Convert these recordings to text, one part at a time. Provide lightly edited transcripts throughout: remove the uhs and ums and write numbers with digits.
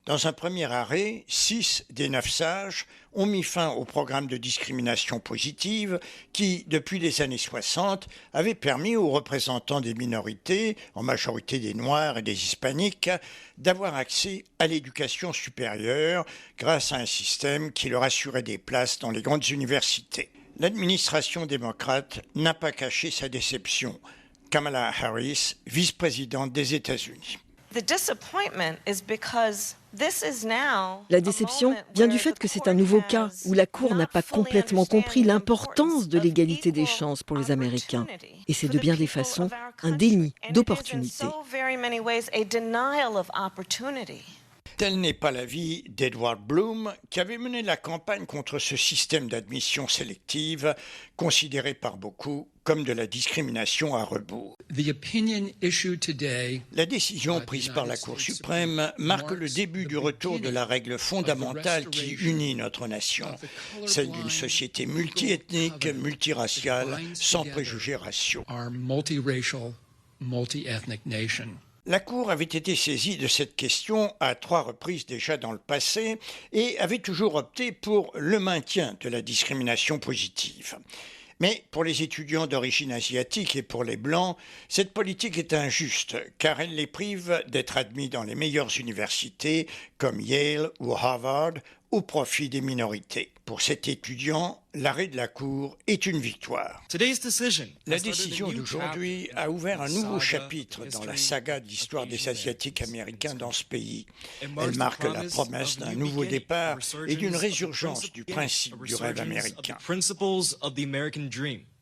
Dans un premier arrêt, 6 des 9 sages ont mis fin au programme de discrimination positive qui, depuis les années 60, avait permis aux représentants des minorités, en majorité des Noirs et des Hispaniques, d'avoir accès à l'éducation supérieure grâce à un système qui leur assurait des places dans les grandes universités. L'administration démocrate n'a pas caché sa déception. Kamala Harris, vice-présidente des États-Unis. La déception vient du fait que c'est un nouveau cas où la Cour n'a pas complètement compris l'importance de l'égalité des chances pour les Américains. Et c'est de bien des façons un déni d'opportunité. Tel n'est pas l'avis d'Edward Blum, qui avait mené la campagne contre ce système d'admission sélective, considéré par beaucoup comme de la discrimination à rebours. La décision prise par la Cour suprême marque le début du retour de la règle fondamentale qui unit notre nation, celle d'une société multiethnique, multiraciale, sans préjugés raciaux. La Cour avait été saisie de cette question à 3 reprises déjà dans le passé et avait toujours opté pour le maintien de la discrimination positive. Mais pour les étudiants d'origine asiatique et pour les Blancs, cette politique est injuste car elle les prive d'être admis dans les meilleures universités comme Yale ou Harvard au profit des minorités. Pour cet étudiant, l'arrêt de la Cour est une victoire. La décision d'aujourd'hui a ouvert un nouveau chapitre dans la saga de l'histoire des Asiatiques américains dans ce pays. Elle marque la promesse d'un nouveau départ et d'une résurgence du principe du rêve américain.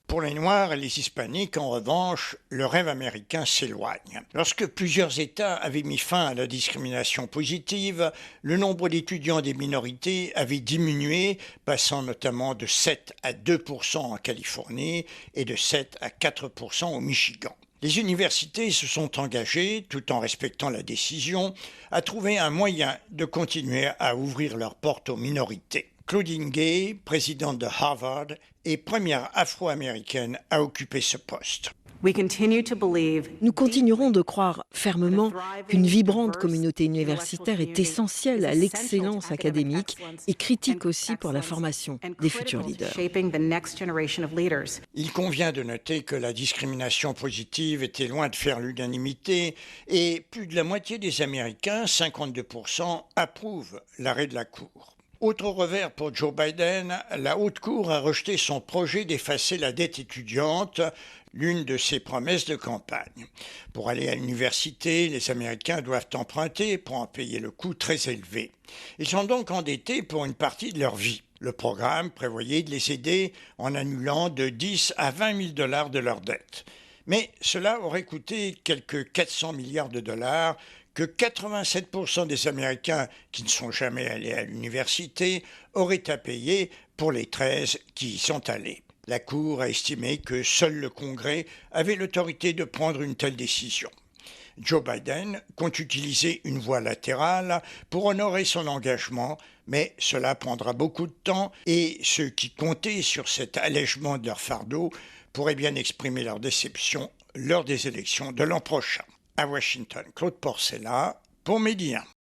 Pour les Noirs et les Hispaniques, en revanche, le rêve américain s'éloigne. Lorsque plusieurs États avaient mis fin à la discrimination positive, le nombre d'étudiants des minorités avait diminué, passant notamment de 7 à 2% en Californie et de 7 à 4% au Michigan. Les universités se sont engagées, tout en respectant la décision, à trouver un moyen de continuer à ouvrir leurs portes aux minorités. Claudine Gay, présidente de Harvard, est première afro-américaine à occuper ce poste. Nous continuerons de croire fermement qu'une vibrante communauté universitaire est essentielle à l'excellence académique et critique aussi pour la formation des futurs leaders. Il convient de noter que la discrimination positive était loin de faire l'unanimité et plus de la moitié des Américains, 52%, approuvent l'arrêt de la Cour. Autre revers pour Joe Biden, la Haute Cour a rejeté son projet d'effacer la dette étudiante, l'une de ses promesses de campagne. Pour aller à l'université, les Américains doivent emprunter pour en payer le coût très élevé. Ils sont donc endettés pour une partie de leur vie. Le programme prévoyait de les aider en annulant de 10 à 20 000 $ de leur dette. Mais cela aurait coûté quelques 400 milliards de dollars que 87% des Américains qui ne sont jamais allés à l'université auraient à payer pour les 13 qui y sont allés. La Cour a estimé que seul le Congrès avait l'autorité de prendre une telle décision. Joe Biden compte utiliser une voie latérale pour honorer son engagement, mais cela prendra beaucoup de temps et ceux qui comptaient sur cet allègement de leur fardeau pourraient bien exprimer leur déception lors des élections de l'an prochain. À Washington, Claude Porcella pour Média.